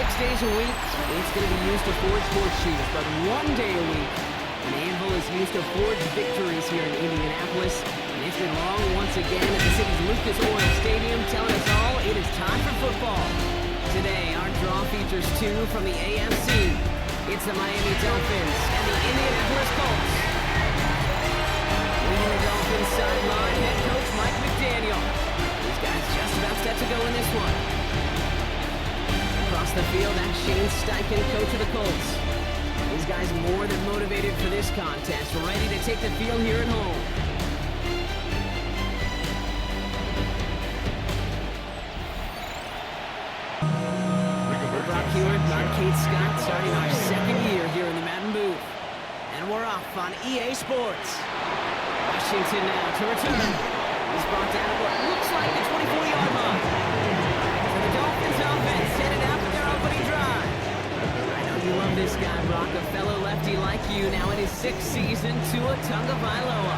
6 days a week, it's going to be used to forge horseshoes, but 1 day a week, an anvil is used to forge victories here in Indianapolis. And it's been long once again at the city's Lucas Oil Stadium, telling us all it is time for football. Today, our draw features two from the AFC. It's the Miami Dolphins and the Indianapolis Colts. Leading the Dolphins sideline, head coach Mike McDaniel. These guys just about set to go in this one. Across the field, that's Shane Steichen, coach of the Colts. These guys more than motivated for this contest, ready to take the field here at home. Brock Hewitt, not Kate Scott, starting our second year here in the Madden booth. And we're off on EA Sports. Washington now to return. He's brought down at what looks like the 24-yard line. So the Dolphins offense headed out for their opening drive. I know you love this guy, Brock, a fellow lefty like you, now in his 6th season, Tua Tagovailoa.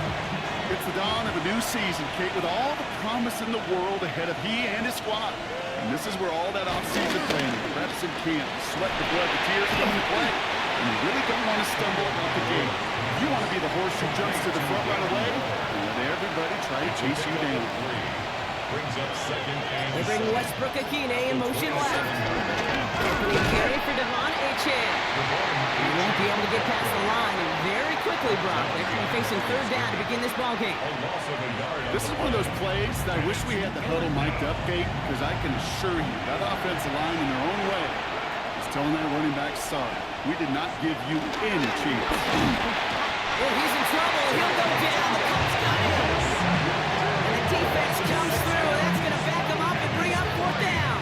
It's the dawn of a new season, Kate, with all the promise in the world ahead of he and his squad. And this is where all that off-season planning, reps in camp, sweat, the blood, the tears come into play. And you really don't want to stumble out the gate. If you want to be the horse who jumps to the front right away, let everybody try to chase you down. They bring Westbrook Akine in motion left. Opening carry for Devon Achane. He won't be able to get past the line, and very quickly, Brock, they're going to be facing third down to begin this ballgame. This is one of those plays that I wish we had the huddle mic'd up, Kate, because I can assure you that offensive line in their own way is telling that running back, sorry, we did not give you any chance. Oh, he's in trouble. He'll go down. The Colts got him. And the defense comes through. That's going to back him up and bring up fourth down.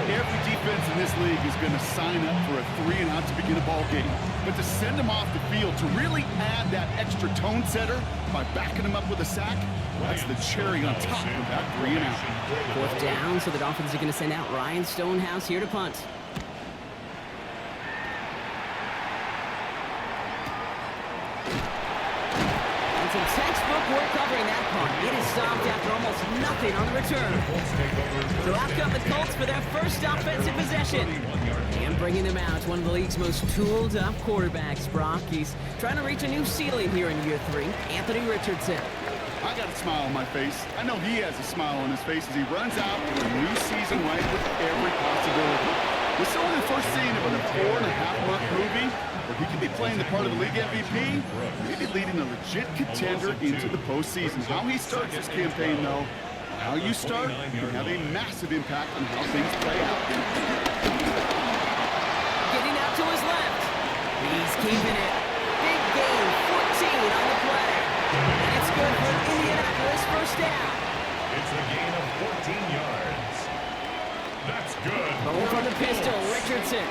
Every defense in this league is going to sign up for a 3-and-out to begin a ball game. But to send them off the field, to really add that extra tone setter by backing them up with a sack, that's the cherry on top of that 3-and-out. Fourth down, so the Dolphins are going to send out Ryan Stonehouse here to punt. Some textbook work covering that punt. It is stopped after almost nothing on the return. So out come the Colts for their first offensive possession. And bringing them out, one of the league's most tooled-up quarterbacks, Brock. He's trying to reach a new ceiling here in year 3. Anthony Richardson. I got a smile on my face. I know he has a smile on his face as he runs out to a new season right with every possibility. This is only the first scene of a 4.5-month movie where he could be playing the part of the league MVP, maybe leading a legit contender into the postseason. How he starts his campaign, though, how you start can have a massive impact on how things play out. Getting out to his left. He's keeping it. Big gain, 14 on the play. And it's good for Indianapolis first down. It's a gain of 14 yards. That's good. Ball from the pistol, Richardson.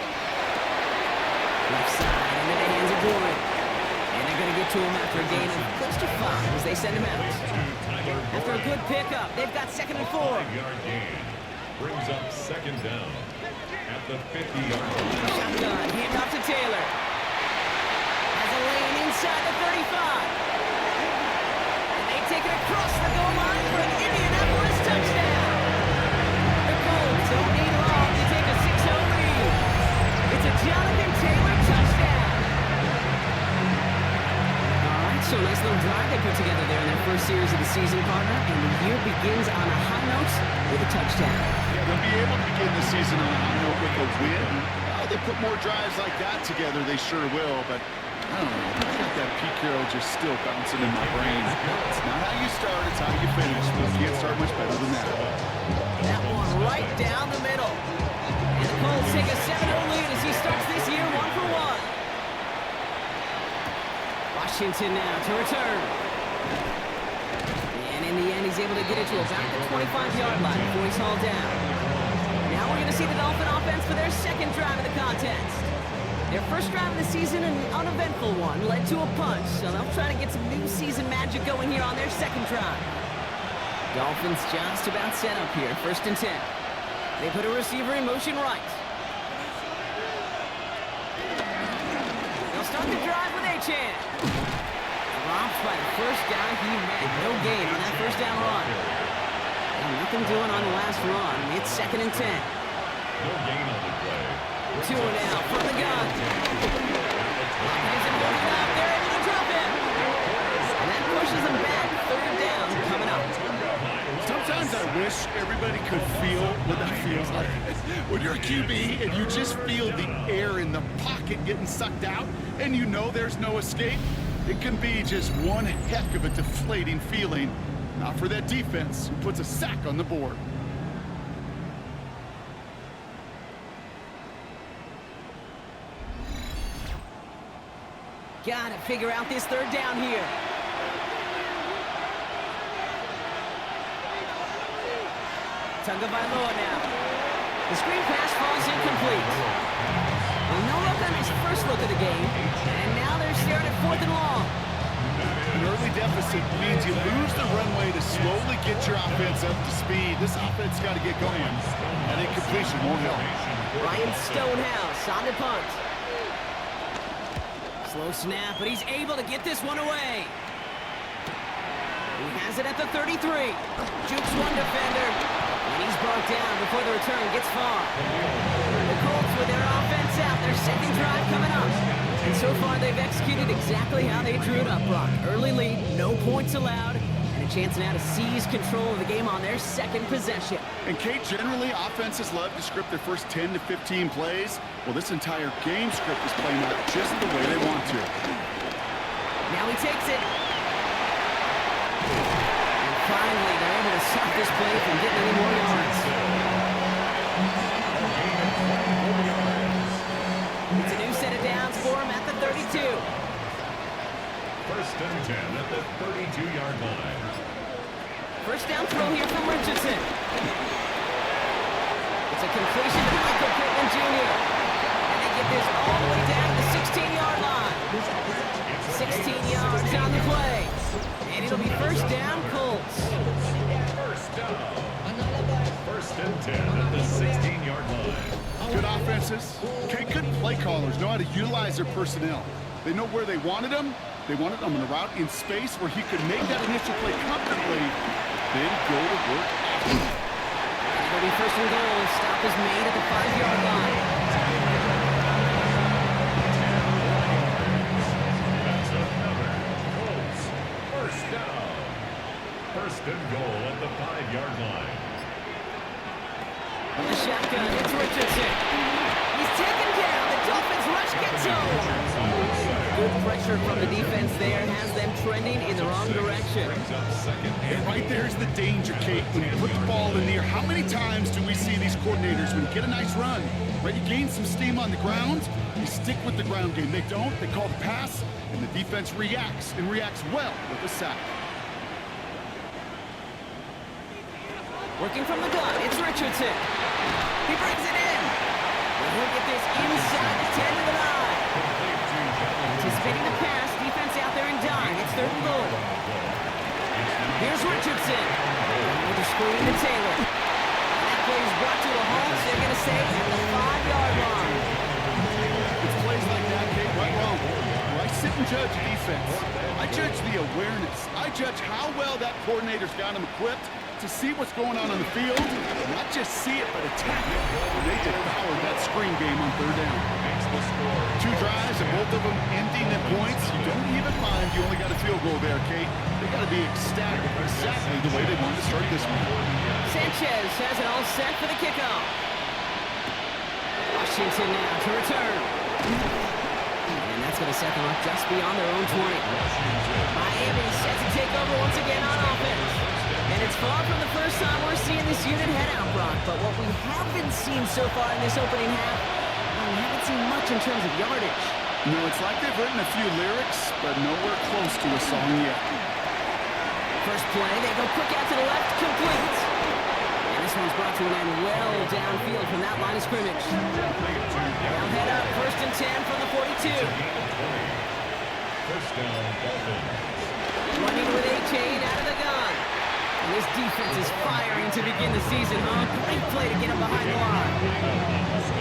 Left side, into the hands of Gordon. And they're going to get to him after a gain of close to 5 as they send him out. After a good pickup, they've got 2nd and 4. 5-yard gain. Brings up 2nd down at the 50-yard line. Shotgun, handoff to Taylor. Has a lane inside the 35. And they take it across the goal line for an Indianapolis touchdown. The Colts don't need long to take a 6-0 lead. It's a Jonathan Taylor touchdown. All right, so nice little drive they put together there in their first series of the season, partner. And the year begins on a high note with a touchdown. Yeah, they'll be able to begin the season on a high note with a win. They put more drives like that together, they sure will, but I don't know. I think that Pete Carroll just still bouncing in my brain. It's not how you start, it's how you finish. But you can't start much better than that. That one right down the middle. And the Colts take a 7-0 lead as he starts this year 1 for 1. Washington now to return. And in the end, he's able to get it to about the 25-yard line before he's hauled down. Now we're going to see the Dolphin offense for their second drive of the contest. Their first drive of the season, an uneventful one, led to a punch, so they'll try to get some new season magic going here on their second drive. Dolphins just about set up here, 1st and 10. They put a receiver in motion right. They'll start the drive with Achane. Dropped by the first guy he met. No gain on that first down run. And nothing doing on the last run. It's 2nd and 10. No gain on the play. Two now from the gun. Isn't holding up. They're able to drop him. And that pushes them back. Third down coming up. Sometimes I wish everybody could feel what that feels like. When you're a QB and you just feel the air in the pocket getting sucked out and you know there's no escape, it can be just one heck of a deflating feeling. Not for that defense who puts a sack on the board. Gotta figure out this third down here. Tagovailoa now. The screen pass falls incomplete. Well, no look on his first look of the game, and now they're staring at 4th and long. An early deficit means you lose the runway to slowly get your offense up to speed. This offense got to get going. That incompletion won't help. Ryan Stonehouse on the punt. Slow snap, but he's able to get this one away. He has it at the 33. Jukes one defender. And he's brought down before the return gets far. The Colts with their offense out, their second drive coming up. And so far they've executed exactly how they drew it up, Brock. Early lead, no points allowed, and a chance now to seize control of the game on their second possession. And Kate, generally offenses love to script their first 10 to 15 plays. Well, this entire game script is playing out just the way they want to. Now he takes it. Finally, they're able to stop this play from getting any more yards. It's a new set of downs for him at the 32. First and 10 at the 32-yard line. First down throw here from Richardson. It's a completion to Michael Pittman Jr. And they get this all the way down to the 16-yard line. 16 yards on the play. And it'll be first down, Colts. First down. First and 10 at the 16-yard line. Good offenses. Okay, good play callers know how to utilize their personnel. They know where they wanted them. They wanted them on a route in space where he could make that initial play comfortably, then go to work after. It'll be first and goal. Stop is made at the 5-yard line. That's another Colts first down. First and goal at the 5-yard line. From the shotgun, it's Richardson. He's taken down. The Dolphins rush gets home. Good pressure from the defense there has them trending in the wrong direction. And right there's the danger, Kate. When you put the ball in the air, how many times do we see these coordinators, when you get a nice run, right, you gain some steam on the ground, you stick with the ground game. They don't, they call the pass, and the defense reacts, and reacts well with a sack. Working from the gun, it's Richardson. He brings it in. And he'll get this inside the 10 to the 9. Anticipating the pass, defense out there in dime. It's third and goal. Here's Richardson. With the screen to Taylor. And that play is brought to a halt. They're going to stay at the 5-yard line. It's plays like that, Kate, right wrong. Where I sit and judge defense. I judge the awareness. I judge how well that coordinator's got him equipped to see what's going on the field, not just see it, but attack it. And they devoured that screen game on third down. Two drives, and both of them ending in points. You don't even mind you only got a field goal there, Kate. They got to be ecstatic, exactly the way they wanted to start this one. Sanchez has it all set for the kickoff. Washington now to return. And that's going to set them up just beyond their own 20. Miami set to take over once again on offense. And it's far from the first time we're seeing this unit head out, Brock. But what we haven't seen so far in this opening half, well, we haven't seen much in terms of yardage. No, it's like they've written a few lyrics, but nowhere close to a song yet. First play, they go quick out to the left, complete. And this one's brought to an end well downfield from that line of scrimmage. They'll head up, first and 10 from the 42. First down, Dolphins. Running with A-Chain out of the gun. And this defense is firing to begin the season, huh? Great play to get him behind the line.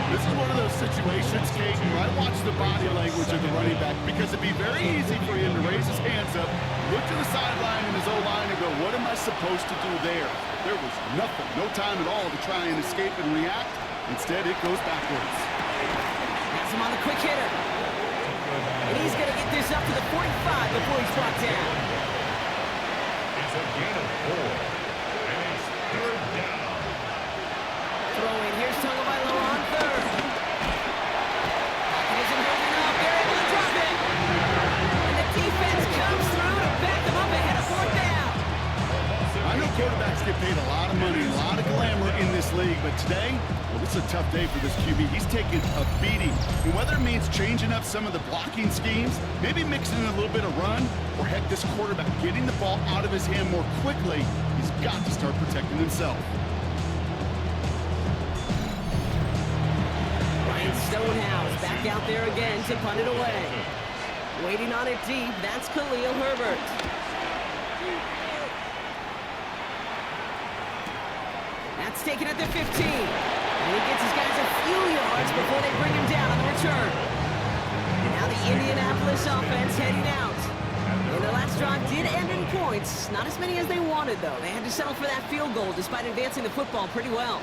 This is one of those situations, Kate, where I watch the body language of the running back because it'd be very easy for him to raise his hands up, look to the sideline in his O-line and go, what am I supposed to do there? There was nothing, no time at all to try and escape and react. Instead, it goes backwards. Has him on the quick hitter. And he's going to get this up to the 45 before he's brought down. It's a gain of 4. And it's third down. Throwing. Here's Tagovailoa on third. He isn't moving up. They're able to drop it. And the defense comes through to back them up ahead of fourth down. I know quarterbacks get paid a lot of money, a lot of glamour in this league, but today, well, this is a tough day for this QB. He's taking a beating. And whether it means changing up some of the blocking schemes, maybe mixing in a little bit of run, or heck, this quarterback getting the ball out of his hand more quickly, he's got to start protecting himself. Ryan Stonehouse back out there again to punt it away. Waiting on it deep, that's Khalil Herbert. That's taken at the 15. And he gets his guys a few yards before they bring him down on the return. And now the Indianapolis offense heading out. And their last drive did end in points. Not as many as they wanted, though. They had to settle for that field goal despite advancing the football pretty well.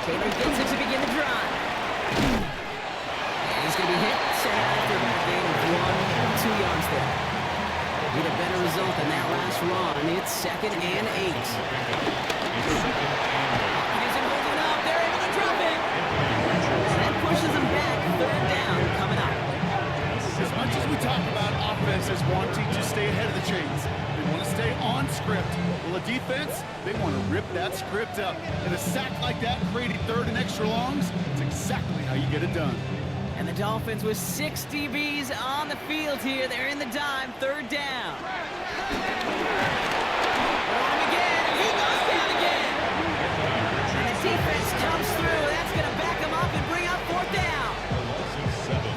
Taylor gets it to begin the drive. And he's going to be hit. Set after a gain of 1 or 2 yards there. Need a better result than that last run. It's 2nd and 8. He isn't holding up. They're able to drop it. That pushes them back. Third down coming up. As much as we talk about offenses wanting to stay ahead of the chains, they want to stay on script. Well, the defense, they want to rip that script up. And a sack like that, creating third and extra longs, it's exactly how you get it done. And the Dolphins with 6 DBs on the field here. They're in the dime. Third down. On again. He goes down again. And the defense comes through. That's going to back him up and bring up fourth down.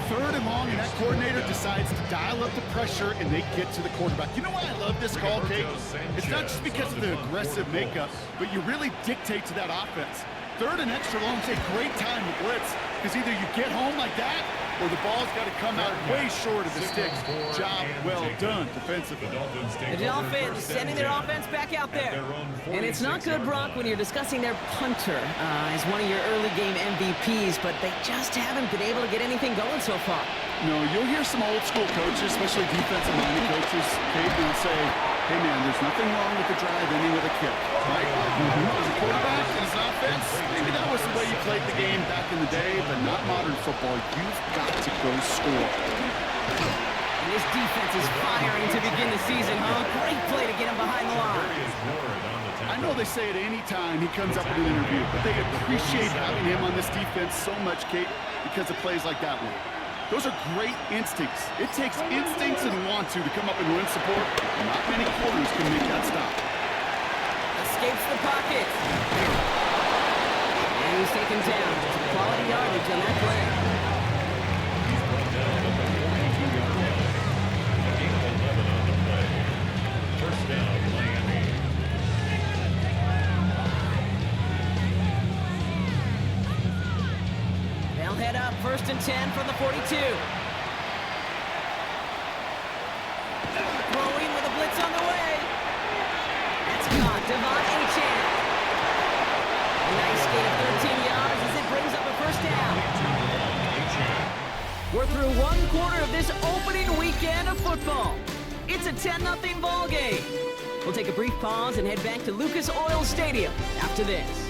Third and long, and that coordinator decides to dial up the pressure, and they get to the quarterback. You know why I love this call, Kate? It's not just because of the aggressive makeup, but you really dictate to that offense. Third and extra long is a great time to blitz, because either you get home like that, or the ball's got to come out way short of the sticks. Job well done defensively. The Dolphins sending their offense back out there. And it's not good, Brock, when you're discussing their punter as one of your early game MVPs, but they just haven't been able to get anything going so far. No, you'll hear some old school coaches, especially defensive-minded coaches, Kate, will say, hey, man, there's nothing wrong with the drive ending with a kick, right? As a quarterback and as an offense, maybe that was the way you played the game back in the day, but not modern football. You've got to go score. And this defense is firing to begin the season, huh? Great play to get him behind the line. I know they say it any time he comes up in an interview, but they appreciate having him on this defense so much, Kate, because of plays like that one. Those are great instincts. It takes instincts and want to come up and win support. Not many quarters can make that stop. Escapes the pocket. And he's taken down. Quality yardage on that play. He's brought down at the 42-yard line. A gain of 11 on the play. First down, Miami. They'll head up 1st and 10 from the 42. Throwing with a blitz on the way. That's caught. Devon Achane. A nice gain of 13 yards as it brings up a first down. We're through 1 quarter of this opening weekend of football. It's a 10-0 ball game. We'll take a brief pause and head back to Lucas Oil Stadium after this.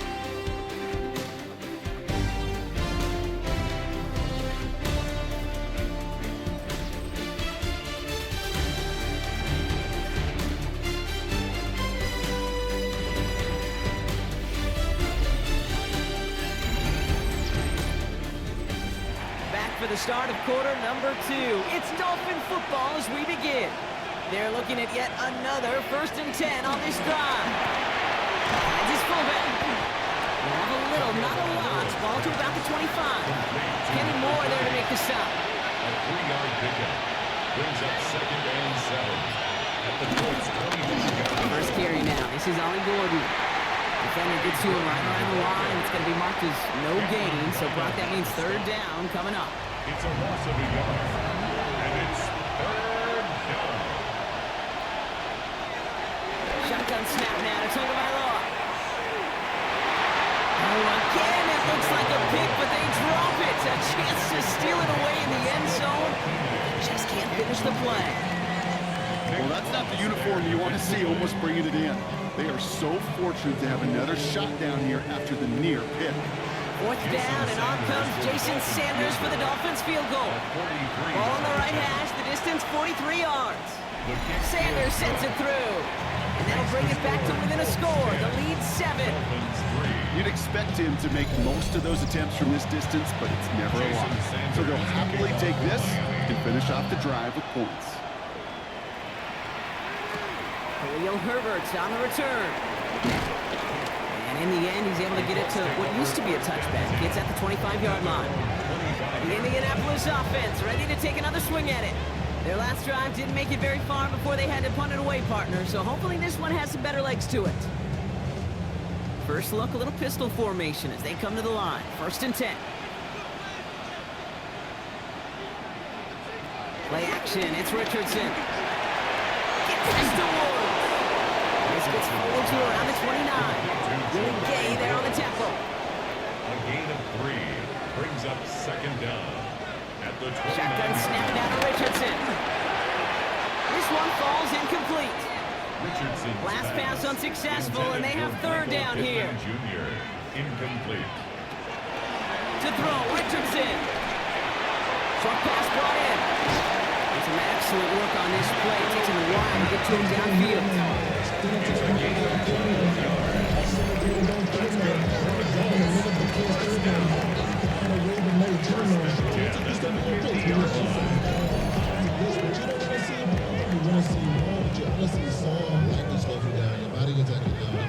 For the start of quarter number 2. It's Dolphin football as we begin. They're looking at yet another 1st and 10 on this drive. Finds his fullback. We'll have a little, not a lot. Ball to about the 25. Kenny Moore there to make the stop. A 3-yard pickup. Brings up 2nd and 7. At the Colts 21-yard. First carry now. This is Ollie Gordon. Defender gets to him right around the line. It's going to be marked as no gain. So, Brock, that means 3rd down coming up. It's a loss of a yard. And it's 3rd down. Shotgun snap now to Tagovailoa. Oh, again. chance to steal it away in the end zone. Just can't finish the play. Well, that's not the uniform you want to see almost bringing it in. They are so fortunate to have another shot down here after the near pick. Fourth down, and on comes Jason Sanders for the Dolphins field goal. Ball on the right hash, the distance 43 yards. Sanders sends it through, and that'll bring it back to within a score. The lead 7. You'd expect him to make most of those attempts from this distance, but it's never a lot. So they'll happily take this and finish off the drive with points. Khalil Herbert's on the return. And in the end, he's able to get it to what used to be a touchback. It's at the 25-yard line. The Indianapolis offense ready to take another swing at it. Their last drive didn't make it very far before they had to punt it away, partner, so hopefully this one has some better legs to it. First look, a little pistol formation as they come to the line. 1st and 10. Play action, it's Richardson. Gets to Ward. This gets forward to around the 29. Really Gay there on the tackle. A gain of 3 brings up 2nd down at the 29. Shotgun snap down to Richardson. This one falls incomplete. Last pass unsuccessful, and they have 3rd down here. Junior, incomplete. To throw, Richardson. Short pass brought in. It's some excellent work on this play. It takes him a while to get to him downfield. It's a gain of 12 yards. That's good for a goal. First down. First and 10 at the 50-yard line.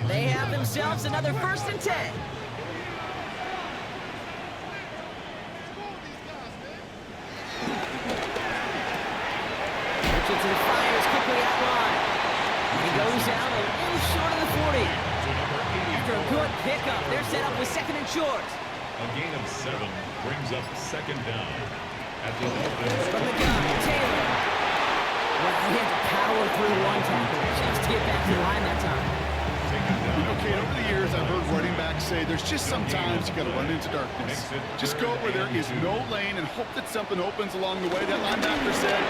They have themselves another 1st and 10. Richardson fires quickly out wide. He goes out a little short of the 40. After a good pickup, they're set up with 2nd and short. A gain of 7 brings up 2nd down at the Dolphins. From the gun, Taylor. Well, he had to power through one tackle just to get back to the line that time. Okay, over the years, I've heard running backs say there's just sometimes you got to run into darkness. Just go where there is no lane and hope that something opens along the way. That linebacker said,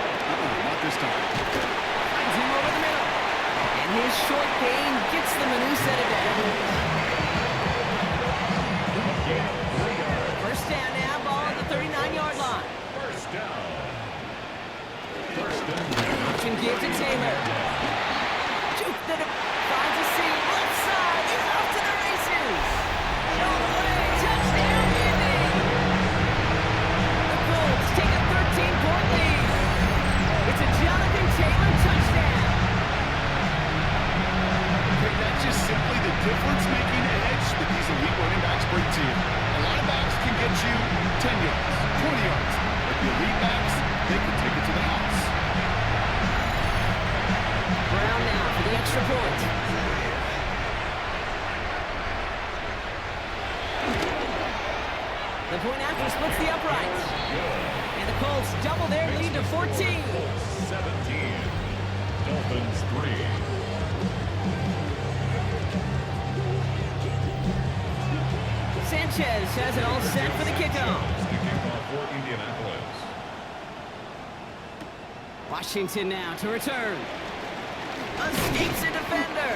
not this time. Finds him over the middle. And his short gain gets them a new set of downs. 1st down now, ball at the 39-yard line. First down. First and Option give to Taylor. Juke that finds a seam. Left side. He's off to the races. All the way. Touchdown, Indy. The Colts take a 13-point lead. It's a Jonathan Taylor touchdown. Okay, that's just simply the difference-making edge that these elite running backs bring to you. A lot of backs can get you 10 yards, 20 yards. But the elite backs, they can take it to the house. Brown now for the extra point. The point after splits the uprights. And the Colts double their lead to 14. 17. Dolphins 3. Sanchez has it all set for the kickoff. The kickoff for Indianapolis. Washington now to return. Escapes a defender.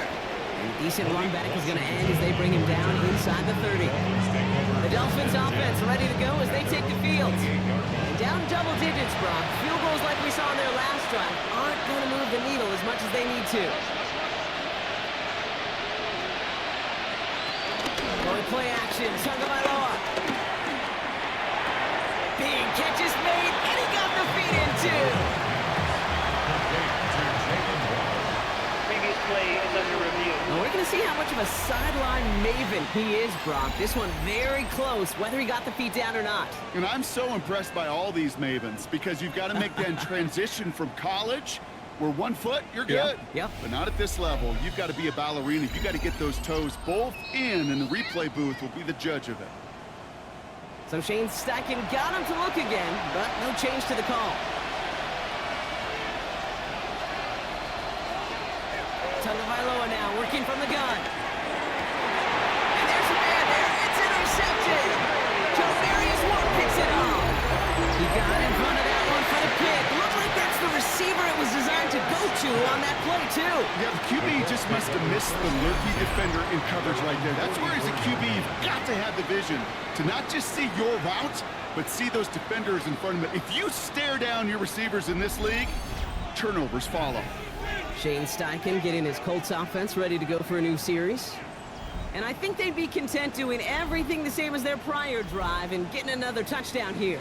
And a decent run back is going to end as they bring him down inside the 30. The Dolphins offense ready to go as they take the field. And down double digits, Brock. Field goals like we saw in their last drive aren't going to move the needle as much as they need to. Going play action, Tagovailoa. Big catch is made, and he got the feet in too. Previous play is under review. Well, we're going to see how much of a sideline maven he is, Brock. This one very close, whether he got the feet down or not. And I'm so impressed by all these mavens because you've got to make that transition from college where 1 foot, you're good. Yep. But not at this level. You've got to be a ballerina. You've got to get those toes both in, and the replay booth will be the judge of it. So Shane Steichen got him to look again, but no change to the call. Tagovailoa now working from the gun. And there's a man there. It's intercepted. Jovarius Ward picks it up. miss the lurky defender in coverage right there. That's where, as a QB, you've got to have the vision to not just see your route, but see those defenders in front of it. If you stare down your receivers in this league, turnovers follow. Shane Steichen getting his Colts offense ready to go for a new series. And I think they'd be content doing everything the same as their prior drive and getting another touchdown here.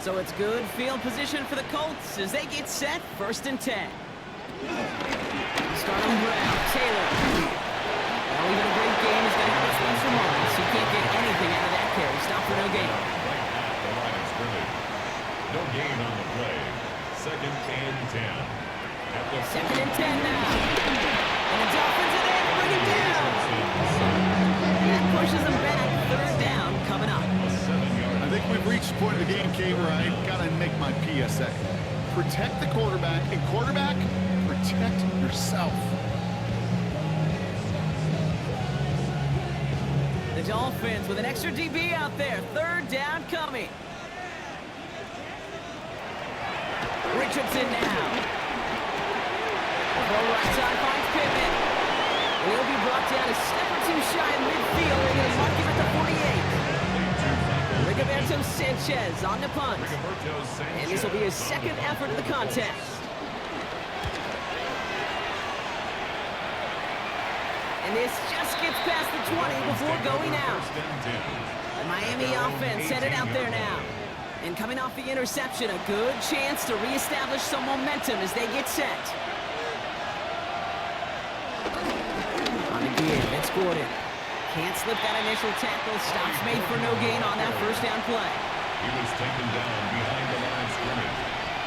So it's good field position for the Colts as they get set, 1st and 10. Starting Brown, Taylor. Well, even a great game is going to have its lesser moments. He can't get anything out of that carry. Stop for no gain. Right at the line of scrimmage. No gain on the play. 2nd and 10. At the 2nd and 10 now. And the Dolphins are there to bring him down. And that pushes them back. 3rd down coming up. I think we've reached the point of the game, Kay, where I got to make my PSA. Protect the quarterback, and quarterback, protect yourself. The Dolphins with an extra DB out there. 3rd down coming. Richardson now. Throw right side finds Pittman. And he'll be brought down a step or two shy in midfield. They're going to mark him at the 48. Rigoberto Sanchez on the punt. And this will be his 2nd effort of the contest. And this just gets past the 20 before going out. The Miami offense headed out there now. And coming off the interception, a good chance to reestablish some momentum as they get set. On the give, it's Gordon. Can't slip that initial tackle. Stops made for no gain on that 1st down play. He was taken down behind the line of scrimmage.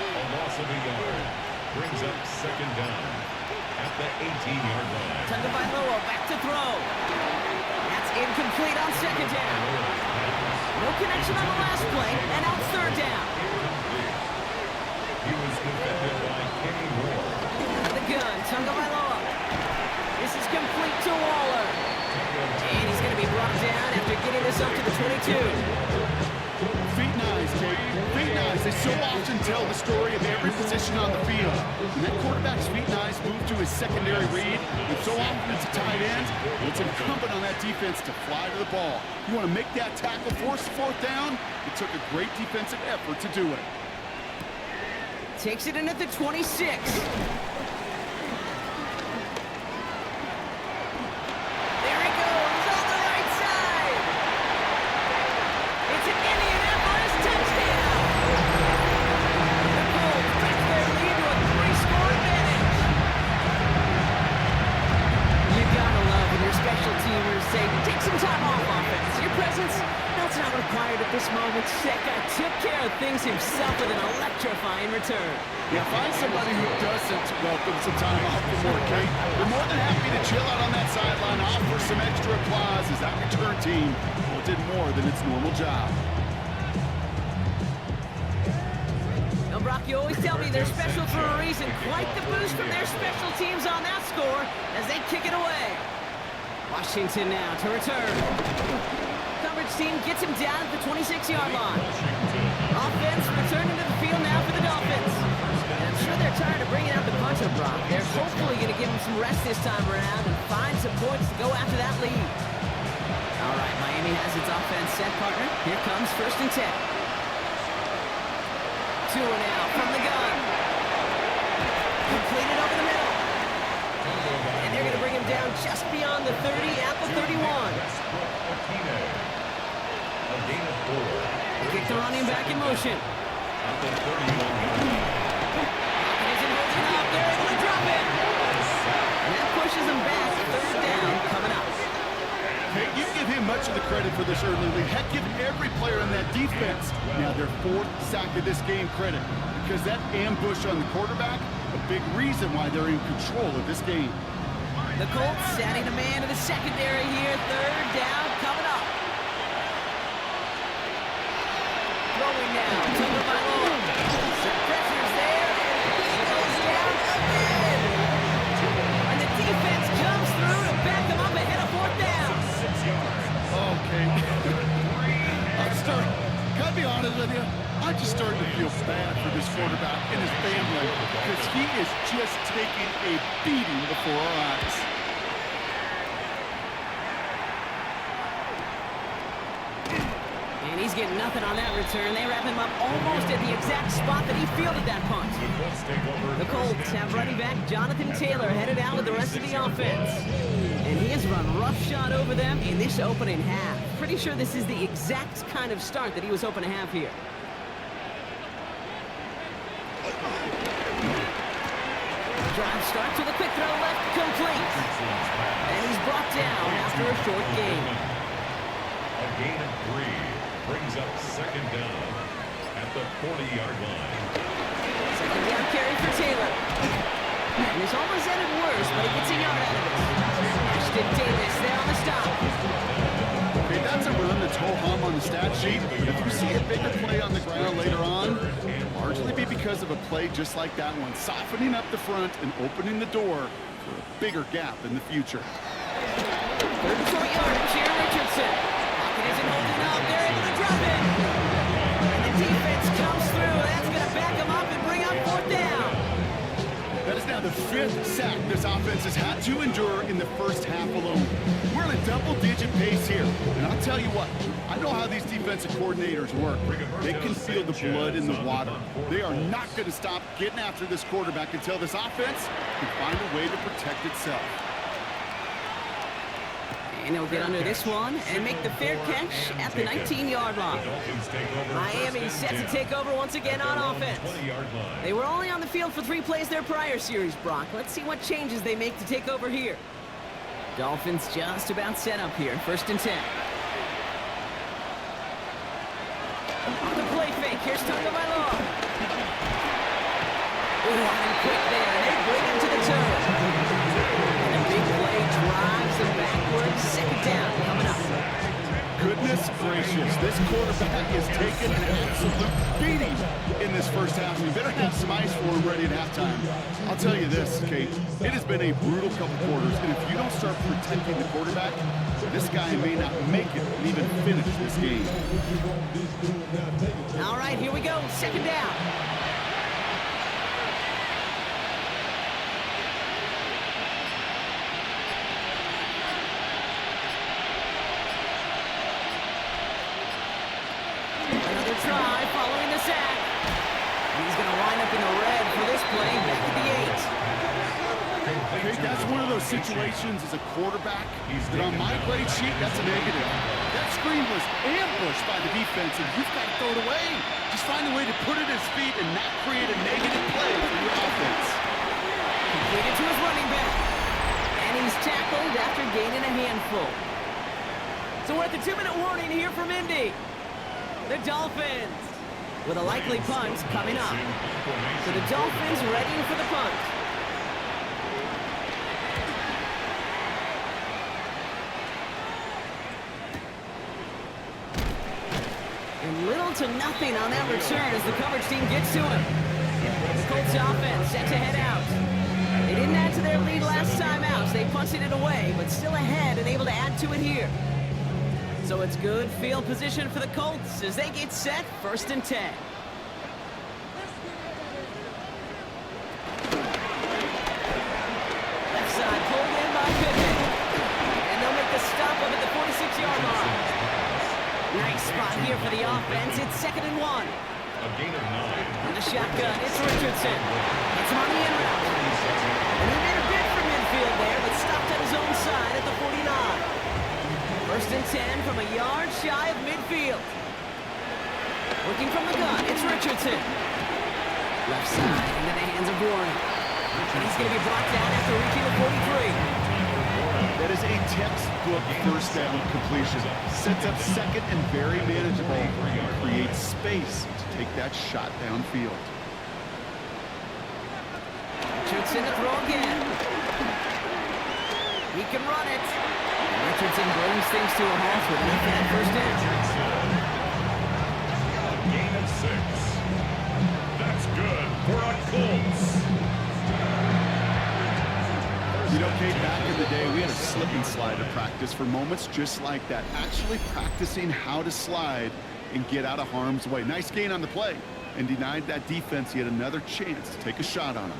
A loss of a yard. Brings up 2nd down at the 18-yard line. Tagovailoa back to throw. That's incomplete on 2nd down. No connection on the last play, and now it's 3rd down. He was defended by Kenny Moore. The gun, Tagovailoa. This is complete to Waller. And he's going to be brought down after getting this up to the 22. Feet and eyes, Kate. Feet and eyes. They so often tell the story of every position on the field. When that quarterback's feet and eyes move to his secondary read, and so often it's a tight end, it's incumbent on that defense to fly to the ball. You want to make that tackle, force 4th down? It took a great defensive effort to do it. Takes it in at the 26. This moment, Sheka took care of things himself with an electrifying return. Yeah, find somebody who doesn't welcome some time off for more, Kate. We're more than happy to chill out on that sideline, offer some extra applause as that return team did more than its normal job. Now, Brock, you always tell me they're special for a reason. Quite the boost from their special teams on that score as they kick it away. Washington now to return. Coverage team gets him down at the 26-yard line. Offense returning to the field now for the Dolphins. And I'm sure they're tired of bringing out the puncher, Brock. They're hopefully going to give him some rest this time around and find some points to go after that lead. All right, Miami has its offense set, partner. Here comes 1st and 10. Tua now from the gun. Completed over the middle. And they're going to bring him down just beyond the 30 at the 31. Kick the running back in motion. At the 31. Isn't holding up. They're able to drop it. And that pushes them back. 3rd down coming up. Hey, you give him much of the credit for this early lead. Heck, give every player in that defense now their 4th sack of this game credit. Because that ambush on the quarterback, a big reason why they're in control of this game. The Colts adding a man to the secondary here. 3rd down coming up. Throwing now. Tagovailoa. Some pressure's there. And he goes down again. And the defense comes through to back them up ahead of 4th down. Okay. Gotta be honest with you, I'm just starting to feel bad for this quarterback and his family because he is just taking a beating before our eyes. And he's getting nothing on that return. They wrap him up almost at the exact spot that he fielded that punt. The Colts have running back Jonathan Taylor headed out with the rest of the offense. And he has run roughshod over them in this opening half. Pretty sure this is the exact kind of start that he was hoping to have here. Drive starts with a quick throw left, complete. And he's brought down after a short gain. A gain of 3 brings up second down at the 40-yard line. Second down carry for Taylor. And this almost ended worse, but he gets a yard out of it. Ashton Davis there on the stop. Okay, that's a run that's ho-hum on the stat sheet, but if you see a bigger play on the ground later on, it'll largely be because of a play just like that one, softening up the front and opening the door for a bigger gap in the future. Third and short yardage here, Richardson. Pocket isn't holding up. They're able to drop it. And the defense comes through. That's going to back them up and bring up fourth down. That is now the 5th sack this offense has had to endure in the first half alone. We're on a double-digit pace here. And I'll tell you what, I know how these defensive coordinators work. They can feel the blood in the water. They are not going to stop getting after this quarterback until this offense can find a way to protect itself. And he'll get under this one and make the fair catch at the 19-yard line. Miami set to take over once again on offense. They were only on the field for 3 plays their prior series, Brock. Let's see what changes they make to take over here. Dolphins just about set up here. First and 10. On the play fake, here's Tagovailoa. And quick there. They bring him to the turn. And a big play drives them backwards. Second down coming up. Goodness gracious, this quarterback is taking an absolute beating in this first half. We better have some ice for him ready at halftime. I'll tell you this, Kate, it has been a brutal couple quarters, and if you don't start protecting the quarterback, this guy may not make it and even finish this game. All right, here we go. Second down. Try following the sack. He's going to line up in the red for this play back at the 8. Okay, that's one of those situations as a quarterback that on my grade sheet, that's a negative. That screen was ambushed by the defense, and you've got to throw it away. Just find a way to put it at his feet and not create a negative play for your offense. Completed to his running back. And he's tackled after gaining a handful. So we're at the 2-minute warning here from Indy. The Dolphins with a likely punt coming up. So the Dolphins ready for the punt. And little to nothing on that return as the coverage team gets to him. The Colts offense set to head out. They didn't add to their lead last time out, so they punted it away, but still ahead and able to add to it here. So it's good field position for the Colts as they get set, first and 10. Left side pulled in by Pittman. And they'll make the stop up at the 46-yard line. Nice spot here for the offense. It's 2nd and 1. A gain of 9. On the shotgun, it's Richardson. It's on the in route. And he made a bid for midfield there, but stopped at his own side at the 49. First and 10 from a yard shy of midfield. Working from the gun, it's Richardson. Left side into the hands of Warren. And he's going to be brought down after reaching the 43. That is a textbook first down completion. Sets up second and very manageable. Creates space to take that shot downfield. Richardson to throw again. He can run it. Richardson brings things to a halt with enough for that first down. A gain of 6. That's good for our Colts. You know, Kate, back in the day, we had a slip and slide to practice for moments just like that. Actually practicing how to slide and get out of harm's way. Nice gain on the play and denied that defense yet another chance to take a shot on him.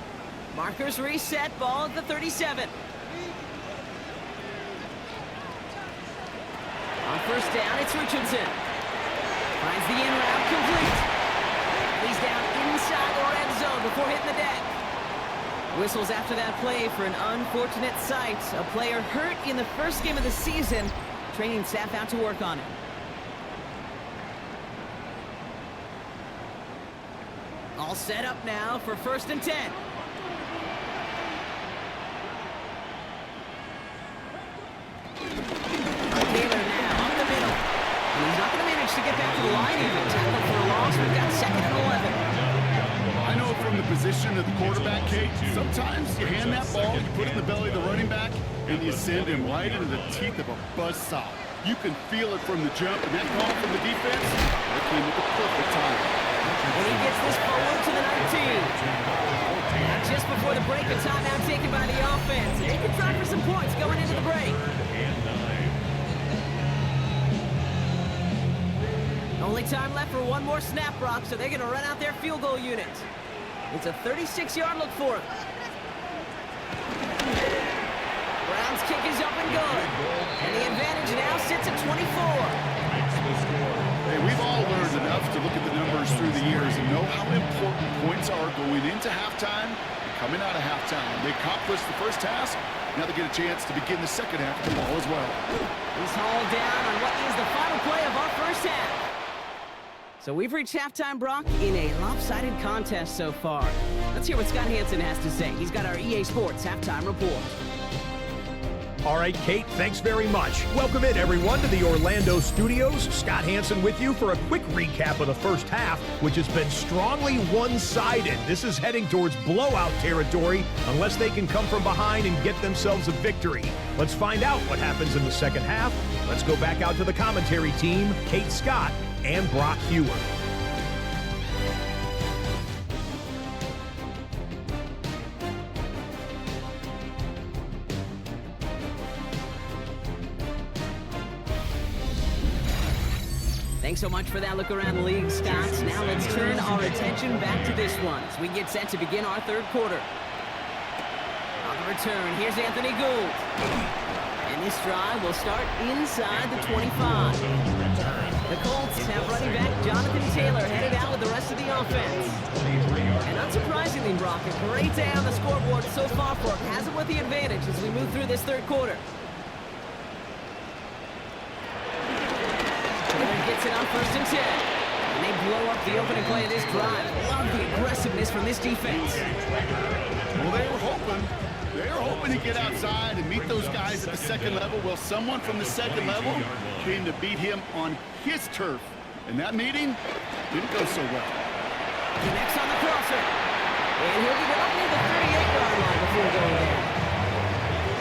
Markers reset, ball at the 37. On first down, it's Richardson. Finds the in route complete. He's down inside the red zone before hitting the deck. Whistles after that play for an unfortunate sight. A player hurt in the first game of the season. Training staff out to work on it. All set up now for 1st and 10. Taylor now up the middle. And he's not going to manage to get back to the line even. Tackle for a loss. We've got 2nd and 11. I know from the position of the quarterback, Kate, sometimes you hand that ball, you put it in the belly of the running back, and you send him right into the teeth of a buzzsaw. You can feel it from the jump, and that call from the defense, that came at the perfect time. And he gets this forward to the 19. Now just before the break, a timeout taken by the offense. They can try for some points going into the break. Only time left for one more snap, Brock, so they're going to run out their field goal unit. It's a 36-yard look for him. Brown's kick is up and good. And the advantage now sits at 24. Hey, we've all learned enough to look at the numbers through the years and know how important points are going into halftime and coming out of halftime. They accomplished the first task. Now they get a chance to begin the second half of the ball as well. He's hauled down on what is the final play of our first half. So we've reached halftime, Brock, in a lopsided contest so far. Let's hear what Scott Hansen has to say. He's got our EA Sports halftime report. All right, Kate, thanks very much. Welcome in, everyone, to the Orlando studios. Scott Hansen with you for a quick recap of the first half, which has been strongly one-sided. This is heading towards blowout territory unless they can come from behind and get themselves a victory. Let's find out what happens in the second half. Let's go back out to the commentary team, Kate Scott and Brock Hewer. Thanks so much for that look around the league, Scott. Now let's turn our attention back to this one as we get set to begin our third quarter. On the return, here's Anthony Gould. And this drive will start inside the 25. The Colts have running back Jonathan Taylor headed out with the rest of the offense. And unsurprisingly, Brock, a great day on the scoreboard so far for him. Has him with the advantage as we move through this third quarter. Gets it on 1st and 10. And they blow up the opening play of this drive. Love the aggressiveness from this defense. Well, they were hoping to get outside and meet those guys at the second level. Well, someone from the second level came to beat him on his turf. And that meeting didn't go so well. Connects on the crosser. And he'll get it up near the 38-yard line before going down.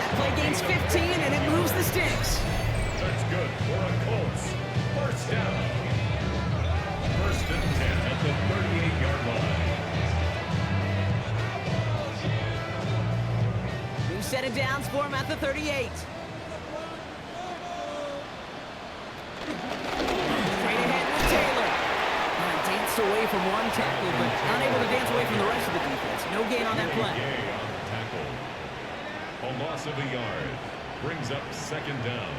That play gains 15, and it moves the sticks. That's good for a Colts. First down. 1st and 10 at the 38-yard line. New set of downs for him at the 38. Straight ahead with Taylor. Danced away from one tackle, but unable to dance away from the rest of the defense. No gain on that play. A loss of a yard brings up 2nd down.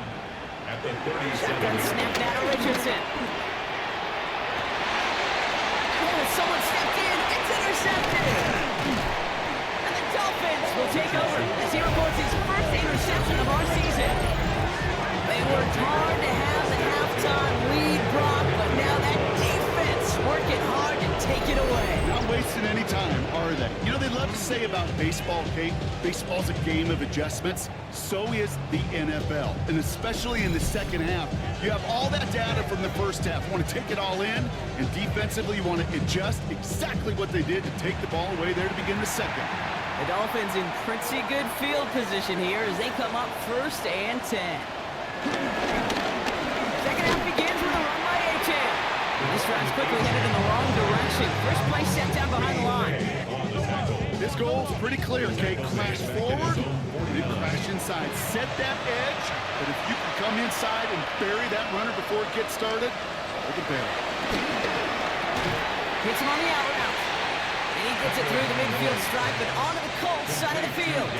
At the 37. Shotgun snap now to Richardson. Oh, someone stepped in. It's intercepted. And the Dolphins will take over as he reports his first interception of our season. They worked hard to have the halftime lead, Brock, but now that defense working hard to take it away. Not wasting any time, are they? You know, they love to say about baseball, Kate, baseball's a game of adjustments. So is the NFL, and especially in the second half. You have all that data from the first half. You want to take it all in, and defensively you want to adjust exactly what they did to take the ball away there to begin the second. The Dolphins in pretty good field position here as they come up 1st and 10. Second half begins with a run by A-Chan. This drive's quickly headed in the wrong direction. First play set down behind the line. This goal's pretty clear, Kate. Crash forward, then crash inside. Set that edge, but if you can come inside and bury that runner before it gets started, all the better. Hits him on the out route. And he gets it through the midfield stripe, but onto the Colts side of the field.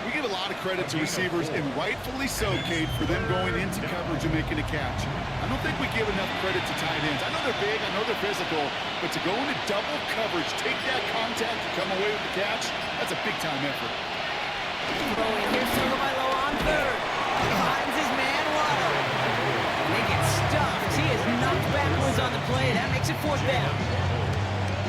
You We give a lot of credit to receivers, and rightfully so, Cade, for them going into coverage and making a catch. I don't think we give enough credit to tight ends. I know they're big, I know they're physical, but to go into double coverage, take that contact, and come away with the catch, that's a big-time effort. Throwing here, Tagovailoa on third. Finds his man Waddle. And they get stuffed. He is knocked backwards on the play. That makes it fourth down.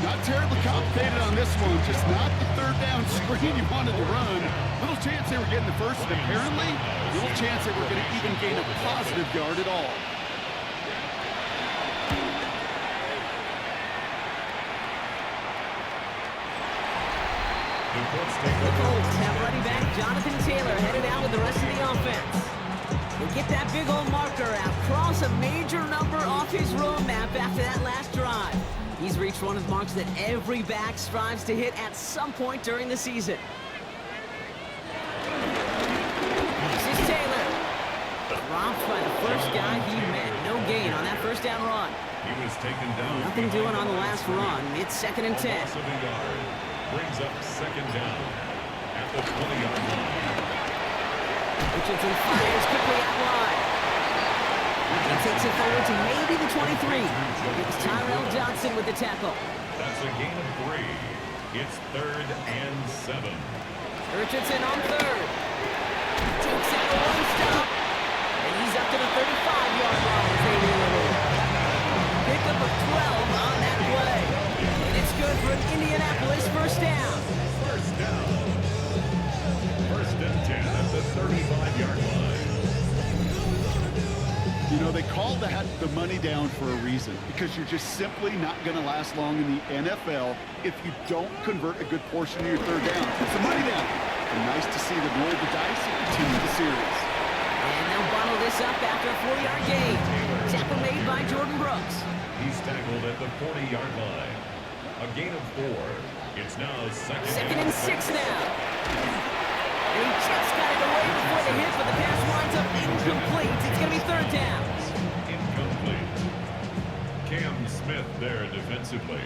Not terribly complicated on this one, just not the third down screen you wanted to run. Little chance they were getting the first, and apparently, little chance they were going to even gain a positive yard at all. The Colts have running back Jonathan Taylor headed out with the rest of the offense. They get that big old marker out, cross a major number off his roadmap after that last drive. He's reached one of the marks that every back strives to hit at some point during the season. This is Taylor. Dropped by the first guy he met. No gain on that first down run. He was taken down. Nothing doing on the last run. It's 2nd and 10. Loss of a yard. Brings up 2nd down at the 20-yard line. Richardson fires quickly out wide. He takes it forward to maybe the 23. It was Tyrell Johnson with the tackle. That's a gain of 3. It's 3rd and 7. Richardson on third. Takes out a one stop. And he's up to the 35-yard line as they reload. Pickup of 12 on that play. And it's good for an Indianapolis first down. First down. 1st and 10 at the 35-yard line. You know, they call that the money down for a reason, because you're just simply not going to last long in the NFL if you don't convert a good portion of your third down. It's a money down. And nice to see them roll the dice and continue the series. And they'll bottle this up after a 4-yard gain. Tackle made by Jordan Brooks. He's tackled at the 40-yard line. A gain of 4. It's now 2nd and 6 now. And he just got it away before the hit, but the pass winds up incomplete. It's going to be 3rd down. Incomplete. Cam Smith there defensively.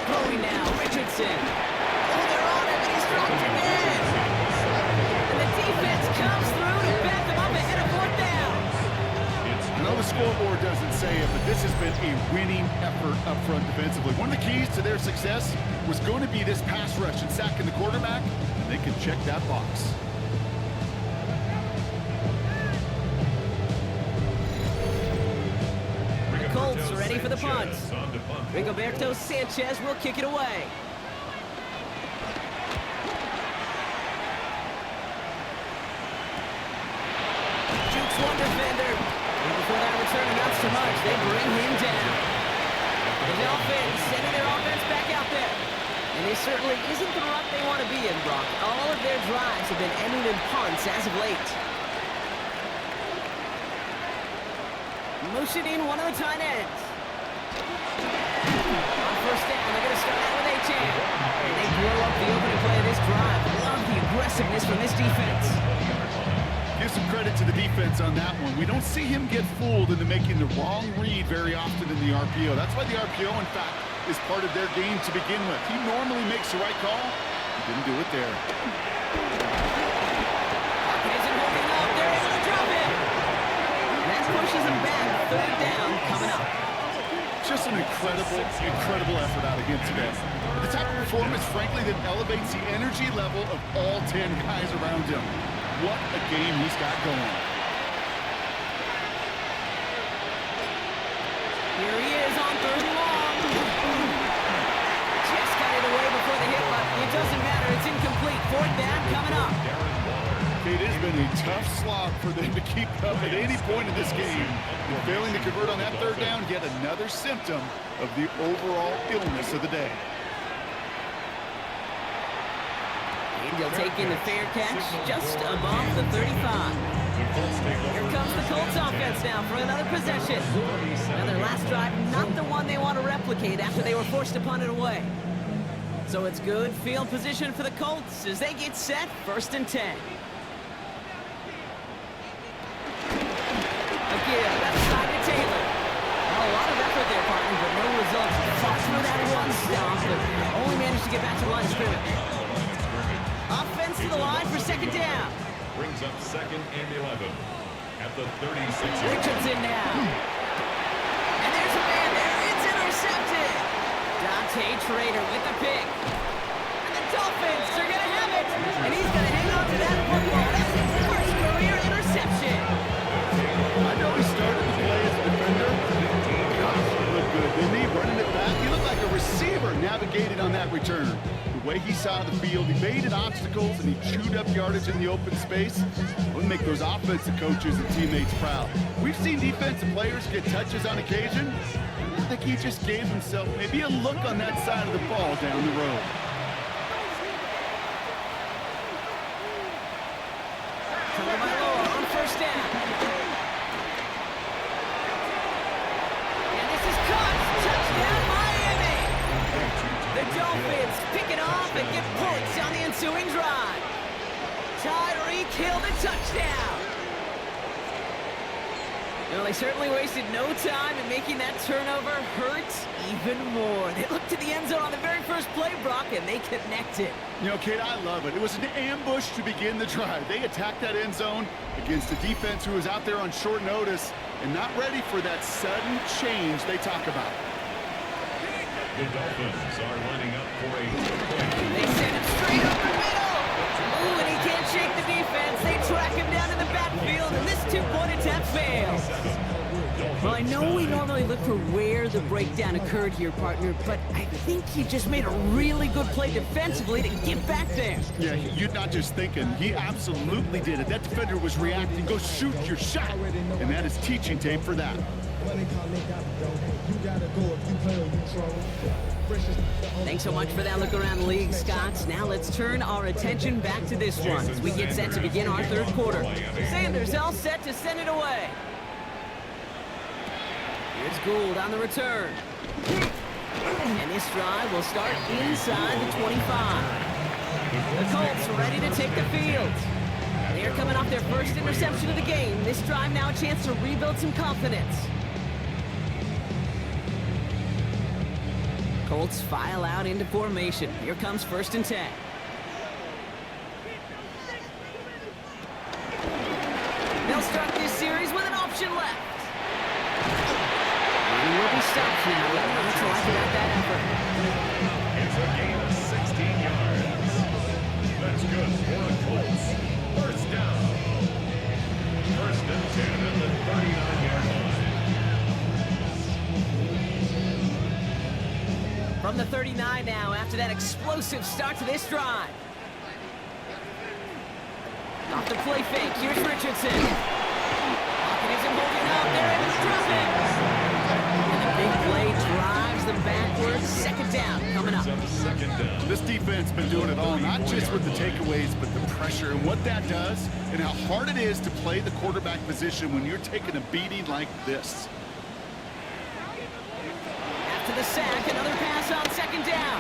Throwing now, Richardson. Oh, they're on him, and he's dropped him in. And the defense comes through to back them up ahead of 4th down. I know the scoreboard doesn't say it, but this has been a winning effort up front defensively. One of the keys to their success was going to be this pass rush and sacking the quarterback, and they can check that box. The Colts are ready for the punt. Rigoberto Sanchez will kick it away. Jukes one defender. And before that return amounts to much, they bring him down. The Dolphins sending their offense back out there. And it certainly isn't the rut they want to be in, Brock. All of their drives have been ending in punts as of late. Motioning one of the tight ends. On first down, they're going to start out with Achane. And they blow up the opening play of this drive. Love the aggressiveness from this defense. Give some credit to the defense on that one. We don't see him get fooled into making the wrong read very often in the RPO. That's why the RPO, in fact, is part of their game to begin with. He normally makes the right call. He didn't do it there. Pocket isn't holding up. They're able to drop it. That pushes him back. 3rd down coming up. Just an incredible effort out again today. The type of performance, frankly, that elevates the energy level of all 10 guys around him. What a game he's got going. Here he is on 3rd and long. Just got it away before the hit, but it doesn't matter. It's incomplete. 4th down coming up. It has been a tough slog for them to keep up at any point in this game. And failing to convert on that 3rd down, yet another symptom of the overall illness of the day. Angel taking the fair catch just above the 35. Here comes the Colts offense now for another possession. Now their last drive, not the one they want to replicate after they were forced to punt it away. So it's good field position for the Colts as they get set, 1st and 10. Again, left side to Taylor. Well, a lot of effort there, partner, but no results. Fought through that one stop, but only managed to get back to the line of scrimmage. Offense to the line for second down. Brings up second and 11 at the 36. Richardson now. And there's a man there. It's intercepted. Dante Trader with the pick. And the Dolphins are going to have it. And he's going to hang on to that football. That's his first career interception. I know he started to play as a defender. Gosh, he looked good, didn't he? Running it back. He looked like a receiver navigated on that return. The way he saw the field, he evaded obstacles, and he chewed up yardage in the open space. Would make those offensive coaches and teammates proud. We've seen defensive players get touches on occasion. I think he just gave himself maybe a look on that side of the ball down the road. On first down. And this is caught. Touchdown, Miami. The Dolphins pick it off and get points on the ensuing drive. Tyreek Hill the touchdown. Well, they certainly wasted no time in making that turnover hurt even more. They looked to the end zone on the very first play, Brock, and they connected. You know, Kate, I love it. It was an ambush to begin the drive. They attacked that end zone against a defense who was out there on short notice and not ready for that sudden change they talk about. The Dolphins are lining up for a two-point. They send him straight up the middle. Ooh, and he can't shake the defense. They track him down in the backfield, and this two-point attempt fails. Well, I know we normally look for where the breakdown occurred here, partner, but I think he just made a really good play defensively to get back there. Yeah, you're not just thinking. He absolutely did it. That defender was reacting. Go shoot your shot. And that is teaching tape for that. Thanks so much for that look around the league, Scott. Now let's turn our attention back to this one as we get set to begin our third quarter. Sanders all set to send it away. Here's Gould on the return. And this drive will start inside the 25. The Colts ready to take the field. They are coming off their first interception of the game. This drive now a chance to rebuild some confidence. Colts file out into formation. Here comes 1st and 10. They'll start this series with an option left. And will be stopped now. Not much like about that effort. It's a gain of 16 yards. That's good for the Colts. First down. 1st and 10 at the 39-yard line. From the 39 now, after that explosive start to this drive. Off the play fake, here's Richardson. Pocket isn't holding up, they're able to drop it. And the big play drives them backwards. 2nd down coming up. This defense been doing it all, not just with the takeaways, but the pressure and what that does and how hard it is to play the quarterback position when you're taking a beating like this. To the sack, another pass on 2nd down.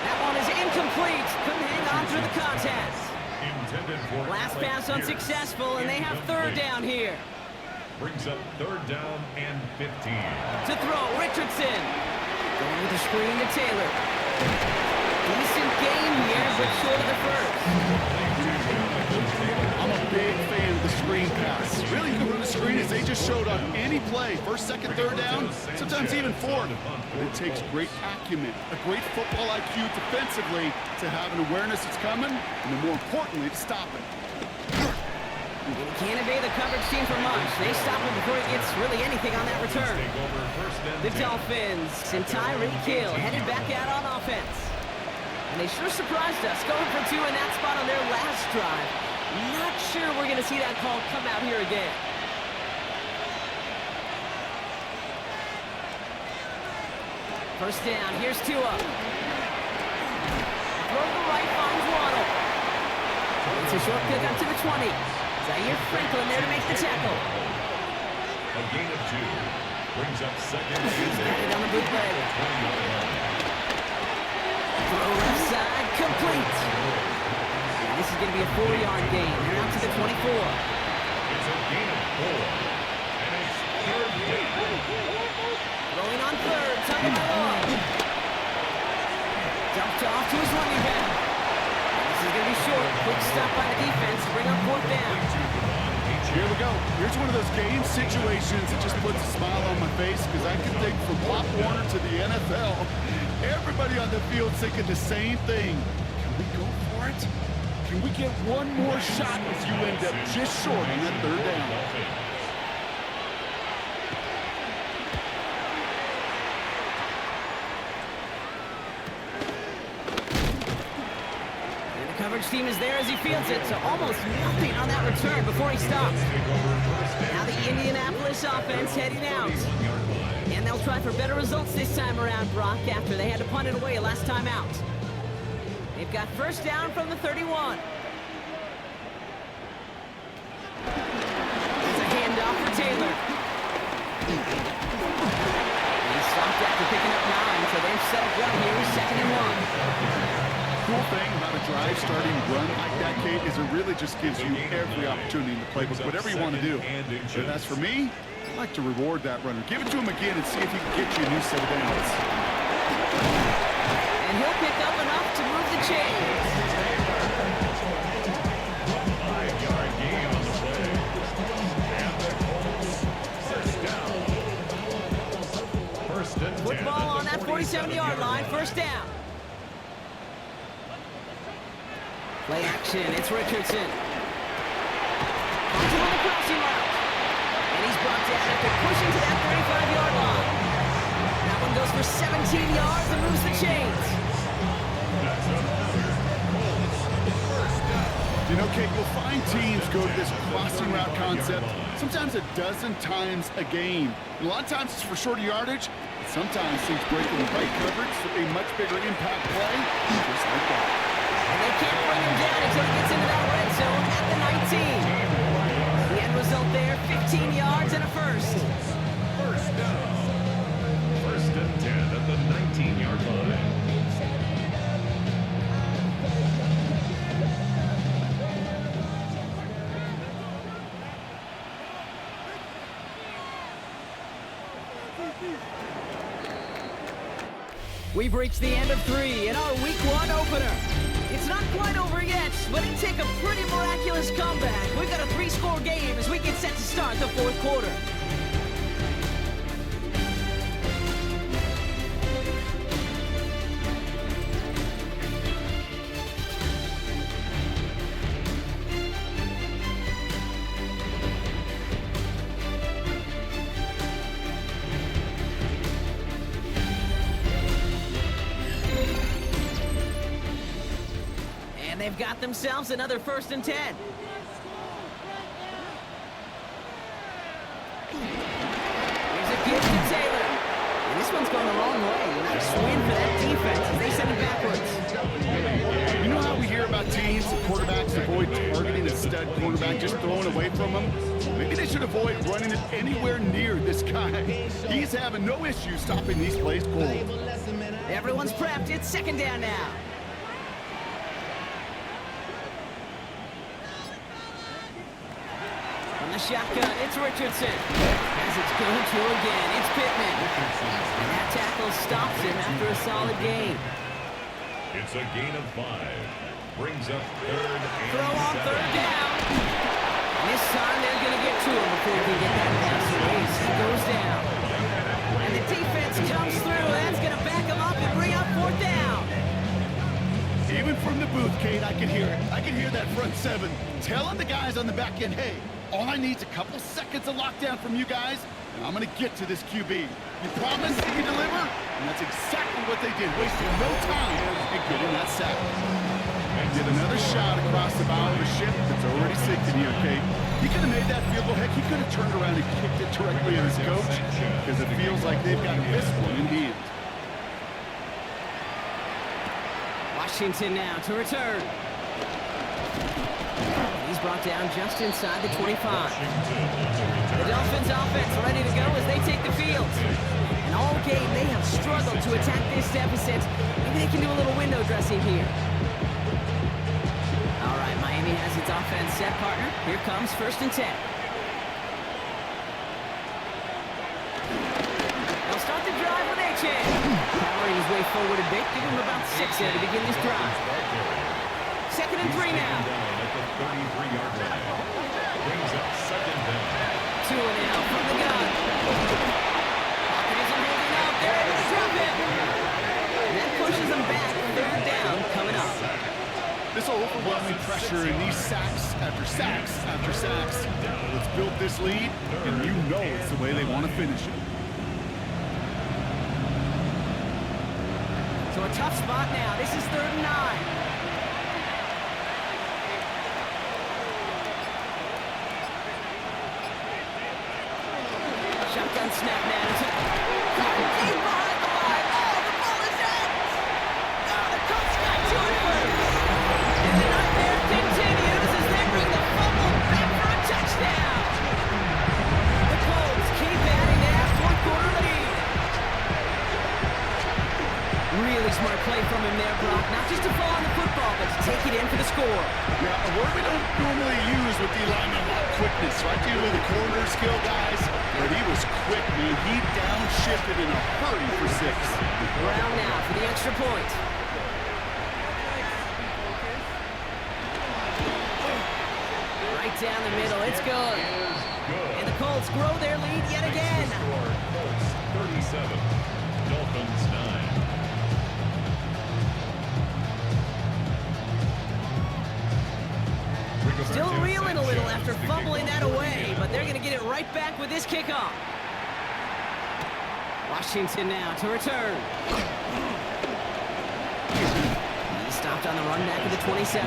That one is incomplete. Couldn't hang on through the contest. Last pass unsuccessful, and they have 3rd down here. Brings up 3rd down and 15. To throw, Richardson. Going with the screen to Taylor. Decent game here, but short of the first. I'm a big fan of the screen pass. Really, you can run the screen as they just showed on any play. 1st, 2nd, 3rd down, sometimes even 4th. But it takes great acumen, a great football IQ defensively to have an awareness it's coming, and then more importantly, to stop it. And he can't evade the coverage team for much. They stop him before he gets really anything on that return. The Dolphins and Tyreek Hill headed back out on offense. And they sure surprised us, going for 2 in that spot on their last drive. Not sure we're going to see that call come out here again. First down, here's Tua. Throw to the right, finds Waddle. It's a short pick up to the 20. Zaire Franklin there to make the tackle. A gain of 2. Brings up 2nd and 8. Got it on the bootleg. Throw left side, complete. And this is going to be a 4-yard gain. They're out to the 24. It's a gain of 4. And it's 3rd down. Rolling on 3rd, Tagovailoa. Dumped off to his running back. This is going to be short. Quick stop by the defense to bring up fourth down. Here we go. Here's one of those game situations that just puts a smile on my face because I can think from Pop Warner to the NFL. Everybody on the field thinking the same thing. Can we go for it? Can we get one more shot as you end up just short on that third down? Coverage team is there as he fields it, so almost nothing on that return before he stops. Now the Indianapolis offense heading out. And they'll try for better results this time around, Brock, after they had to punt it away last time out. They've got first down from the 31. There's a handoff for Taylor. He stopped after picking up 9, so they've set up well here, 2nd and 1. Cool thing about a drive starting run like that, Kate, is it really just gives you every opportunity in the playbook, whatever you want to do. But as for me, I like to reward that runner. Give it to him again and see if he can get you a new set of downs. And he'll pick up enough to move the chains. 5-yard gain on the play. And the Colts, first down. Football on that 47-yard line, first down. Play action, it's Richardson. Finds him on the crossing route. And he's brought down after pushing to that 35-yard line. That one goes for 17 yards and moves the chains. You know, Kate, we'll find teams go to this crossing route concept sometimes a dozen times a game. And a lot of times it's for shorter yardage. But sometimes teams break in the right coverage for a much bigger impact play, just like that. And they can't bring him down until he gets into that red zone at the 19. The end result there, 15 yards and a first. First down. First and 10 at the 19-yard line. We've reached the end of 3 in our Week 1 opener. It's not quite over yet, but it'd take a pretty miraculous comeback. We've got a 3-score game as we get set to start the 4th quarter. They've got themselves another 1st and 10. Here's a gift to Taylor. And this one's going the wrong way. Nice win for that defense as they send it backwards. You know how we hear about teams and quarterbacks avoid targeting a stud cornerback, just throwing away from him? Maybe they should avoid running it anywhere near this guy. He's having no issue stopping these plays cold. Everyone's prepped. It's 2nd down now. On the shotgun, it's Richardson. As it's going to again, it's Pittman. And that tackle stops him after a solid gain. It's a gain of 5. Brings up 3rd and Throw on 7. 3rd down. And this time they're going to get to him before he can get that pass release. He goes down. And the defense comes through. That's going to back him up and bring up 4th down. Even from the booth, Kate, I can hear it. I can hear that front 7 telling the guys on the back end, hey, all I need is a couple seconds of lockdown from you guys, and I'm going to get to this QB. You promise that you deliver? And that's exactly what they did, wasting no time in getting that sack. And get another shot across the bow of a ship that's already sinking here, Kate. He could have made that field goal. Heck, he could have turned around and kicked it directly at his coach, because it feels like they've got this one in hand. Washington now to return. He's brought down just inside the 25. The Dolphins offense ready to go as they take the field. And all game they have struggled to attack this deficit. Maybe they can do a little window dressing here. All right, Miami has its offense set, partner. Here comes 1st and 10. They'll start the drive with a Achan. Powering his way forward a bit. Give him about 6 there to begin this drive. 2nd and 3 now. At the 33-yard line. Brings up 2nd down. 2 and out from the gun. Pocket isn't holding up. They're able to drop it. And that pushes them back. 3rd down coming up. This overwhelming pressure and these sacks after sacks after sacks. Let's build this lead, and you know it's the way they want to finish it. So a tough spot now. This is 3rd and 9. Shotgun snap now. Deep behind the line. Oh, the ball is out. Oh, the Colts got to it first. And the nightmare continues as they bring the fumble back for a touchdown. The Colts keep adding to that 4th quarter lead. Really smart play from him there, Brock. Not just to fall on the football, but to take it in for the score. Yeah, a word we don't normally use with the alignment about quickness, right? Usually the corner skill guys, but he was quick, man. He downshifted in a hurry for 6. Brown now for the extra point. Right down the middle, it's good. And the Colts grow their lead yet again. Colts 37. Dolphins 9. Still reeling a little after fumbling that away, but they're going to get it right back with this kickoff. Washington now to return. He stopped on the run back at the 27.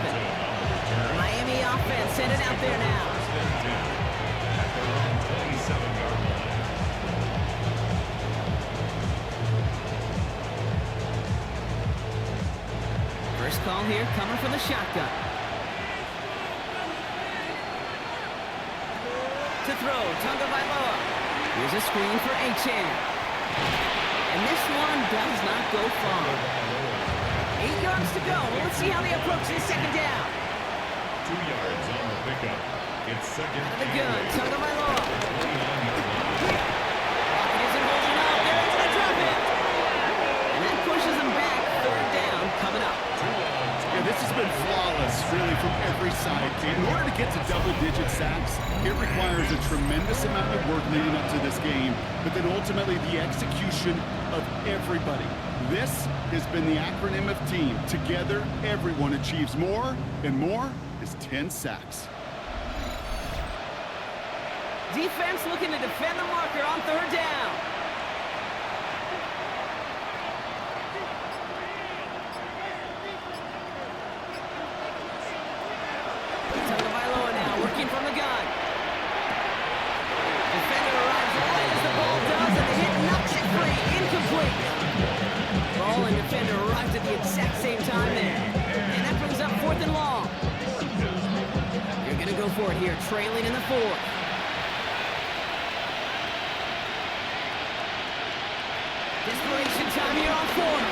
Miami offense sent it out there now. First call here coming from the shotgun. To throw, Tagovailoa. Here's a screen for Achan. And this one does not go far. 8 yards to go. Let's see how they approach this 2nd down. 2 yards on the pickup. It's 2nd. Out of the gun, Tagovailoa. Pocket isn't holding up. They're able to drop it. And that pushes them back. 3rd down coming up. Yeah, this has been flawless, really, from every side. In order to get to double-digit sacks, it requires a tremendous amount of work leading up to this game, but then ultimately the execution of everybody. This has been the acronym of team. Together, everyone achieves more, and more is 10 sacks. Defense looking to defend the marker on 3rd down. Tagovailoa now working from the gun. Defender arrives right as the ball does, and the hit knocks it free. Incomplete. Ball and defender arrived at the exact same time there. And that brings up 4th and long. You're going to go for it here, trailing in the 4th. Desperation time here on 4th.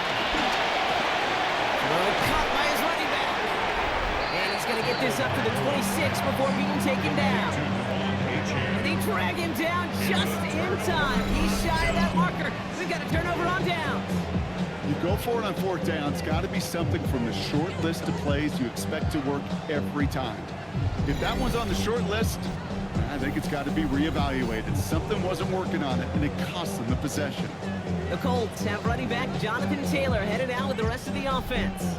Throw caught by his running back. And he's going to get this up to the 26 before being taken down. And they drag him down just in time. He's shy of that marker. We've got a turnover on down. You go for it on 4th down. It's got to be something from the short list of plays you expect to work every time. If that one's on the short list, I think it's got to be reevaluated. Something wasn't working on it, and it cost them the possession. The Colts have running back Jonathan Taylor headed out with the rest of the offense.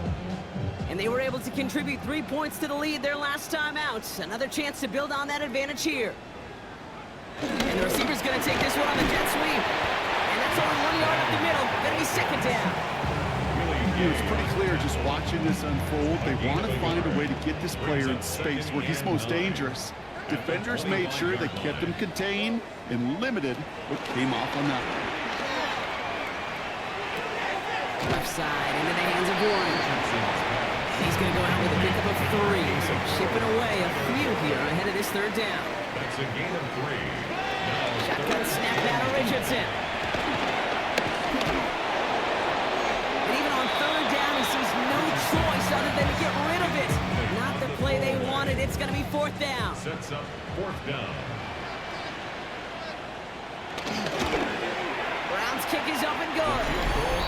And they were able to contribute 3 points to the lead their last time out. Another chance to build on that advantage here. And the receiver's going to take this one on the jet sweep. And that's only 1 yard up the middle. Going to be 2nd down. It's pretty clear just watching this unfold. They want to find a way to get this player in space where he's most dangerous. Defenders made sure they kept him contained and limited what came off on that one. Left side into the hands of Warren. He's going to go out with a pickup of 3. So chipping away a few here ahead of this 3rd down. That's a gain of 3. Shotgun snap out of Richardson. And even on 3rd down, he sees no choice other than to get rid of it. Not the play they wanted. It's going to be 4th down. Sets up 4th down. Browns kick is up and good.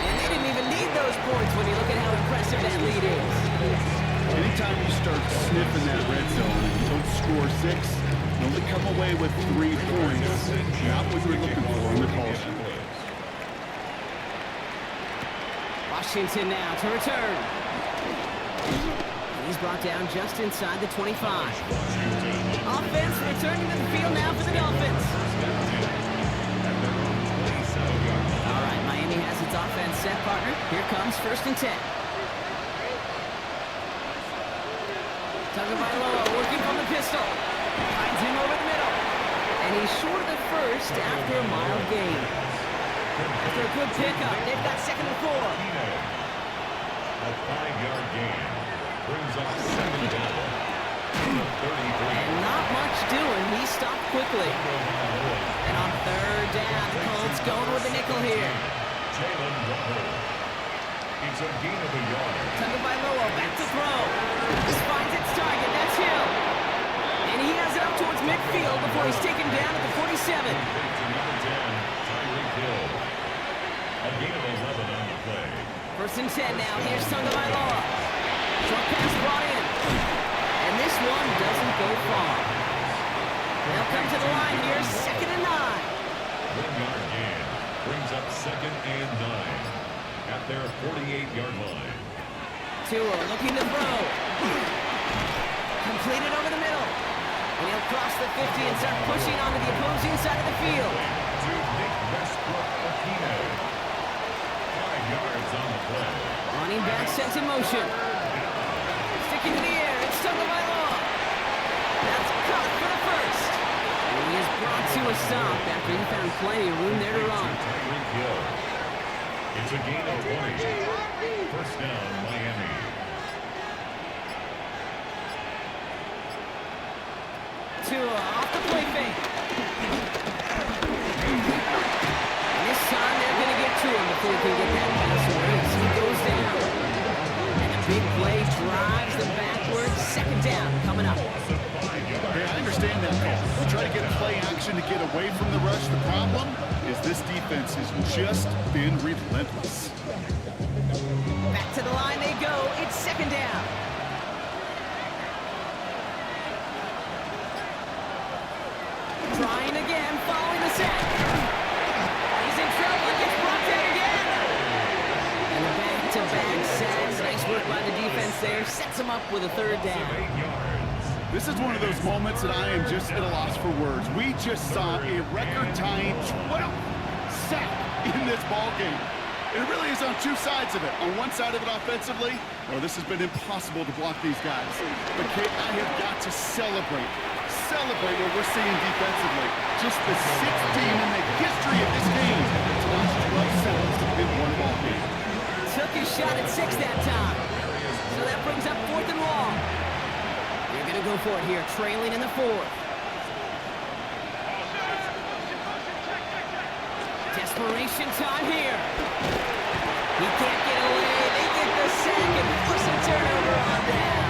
And they didn't even need those points when you look at how impressive that lead is. Anytime you start sniffing that red zone and you don't score 6, you only come away with 3 points. Not what you're looking for in the call sheet. Washington now to return. He's brought down just inside the 25. Offense returning to the field now for the Dolphins. All right, Miami has its offense set, partner. Here comes 1st and 10. Tagovailoa working from the pistol. Finds him over the middle. And he's short of the first after a mild gain. After a good pickup, they've got 2nd and 4. A 5-yard gain brings up 7 down. And not much doing. He stopped quickly. And on 3rd down, the Colts going with the nickel here. It's a gain of a yard. Tagovailoa back to throw. This finds its target. That's Hill. And he has it up towards midfield before he's taken down at the 47. A gain of 11 on the play. 1st and 10 now. Here's Tagovailoa. Short pass brought in. And this one doesn't go far. They'll come to the line here. 2nd and 9. 1-yard gain brings up 2nd and 9 at their 48-yard line. Tua looking to throw. Completed over the middle. And he'll cross the 50 and start pushing onto the opposing side of the field. To Nick Westbrook-Aquino. 5 yards on the play. Running back sets in motion. Sticking in the air. It's Tagovailoa. That's caught for the first. And he is brought to a stop after he found plenty of room there to run. It's a gain of 20. 1st down, Miami. Tua off the play fake. And this time they're going to get to him before he can get that pass away. So he goes down. And a big play drives them backwards. 2nd down coming up. Hey, I understand that call. We'll try to get play action to get away from the rush. The problem is this defense has just been relentless. Back to the line they go. It's 2nd down. Trying again, following the set. He's in trouble and gets brought down again. And the back-to-back sacks. Nice work by the defense there. Sets him up with a 3rd down. This is one of those moments that I am just at a loss for words. We just saw a record-tying 12th sack in this ball game. It really is on 2 sides of it. On one side of it offensively, well, this has been impossible to block these guys. But Kate, I have got to celebrate what we're seeing defensively. Just the 6th team in the history of this game to watch 12 sacks in one ball game. Took his shot at 6 that time. So that brings up 4th and long. They're going to go for it here, trailing in the 4th. Desperation time here. He can't get away. They get the sack and force a turnover on down.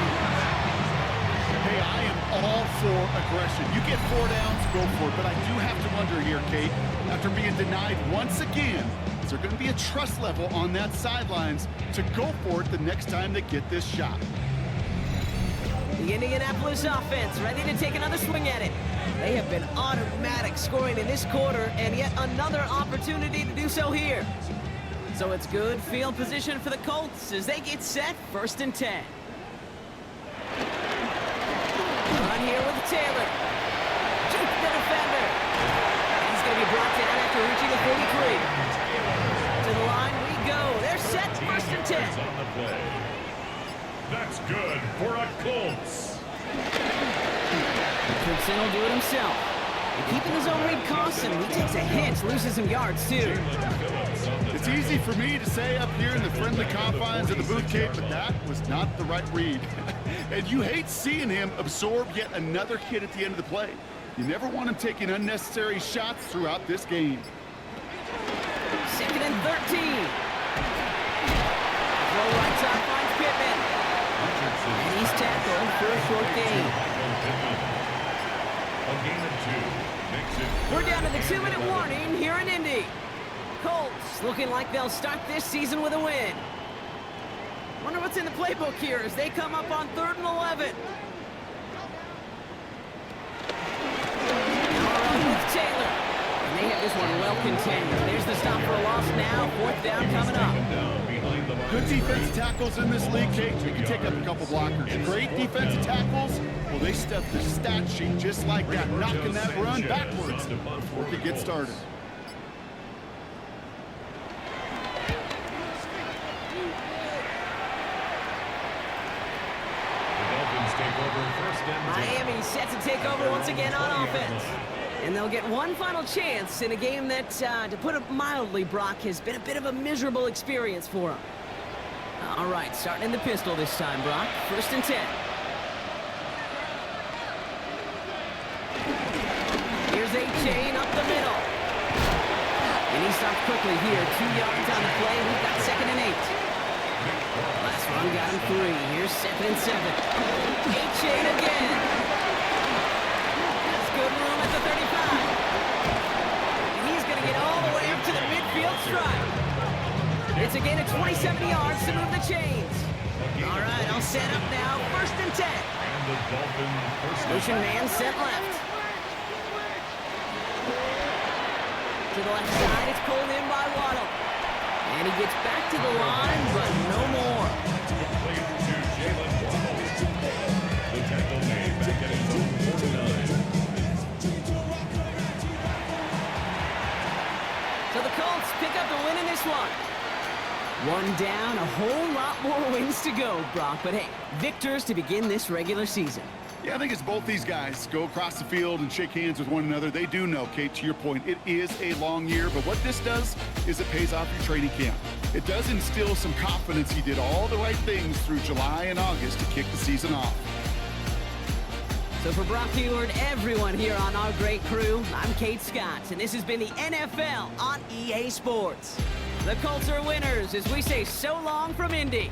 Hey, I am all for aggression. You get 4 downs, go for it. But I do have to wonder here, Kate, after being denied once again, is there going to be a trust level on that sidelines to go for it the next time they get this shot? The Indianapolis offense ready to take another swing at it. They have been automatic scoring in this quarter, and yet another opportunity to do so here. So it's good field position for the Colts as they get set, 1st and 10. Run here with Taylor. Juke the defender. He's going to be brought down after reaching the 43. To the line we go. They're set, 1st and 10. That's good for a Colts. Simpson will do it himself. And keeping his own read costs him. He takes a hit, loses some yards too. It's easy for me to say up here in the friendly confines of the boot cape, but that was not the right read. And you hate seeing him absorb yet another hit at the end of the play. You never want him taking unnecessary shots throughout this game. 2nd and 13. Throw right side finds Pittman. And he's tackled for a short gain. A gain of 2 makes it. We're down to the 2-minute warning here in Indy. Colts looking like they'll start this season with a win. Wonder what's in the playbook here as they come up on 3rd and 11. Now on with Taylor. And they have this one well contained. There's the stop for a loss now. 4th down coming up. Good defensive tackles in this league, Kate. You can take up a couple blockers. Great defensive tackles. Well, they stuff the stat sheet just like that, knocking that run backwards before it could get started. Miami set to take over once again on offense. And they'll get one final chance in a game that, to put it mildly, Brock, has been a bit of a miserable experience for them. All right, starting in the pistol this time, Brock. 1st and 10. Here's A-Chain up the middle. And he stopped quickly here. 2 yards on the play. We've got 2nd and 8. Last run got him 3. Here's 2nd and 7. A-Chain again. That's good room at the 35. And he's going to get all the way up to the midfield stripe. It's a gain of 27 yards to move the chains. All right, I'll set up now. 1st and 10. Motion man sent left. To the left side, it's pulled in by Waddle. And he gets back to the line, but no more. So the Colts pick up the win in this one. One down, a whole lot more wins to go, Brock. But hey, victors to begin this regular season. Yeah, I think it's both these guys go across the field and shake hands with one another. They do know, Kate, to your point, it is a long year, but what this does is it pays off your training camp. It does instill some confidence. He did all the right things through July and August to kick the season off. So for Brock Huard, everyone here on our great crew, I'm Kate Scott, and this has been the NFL on EA Sports. The Colts are winners as we say so long from Indy.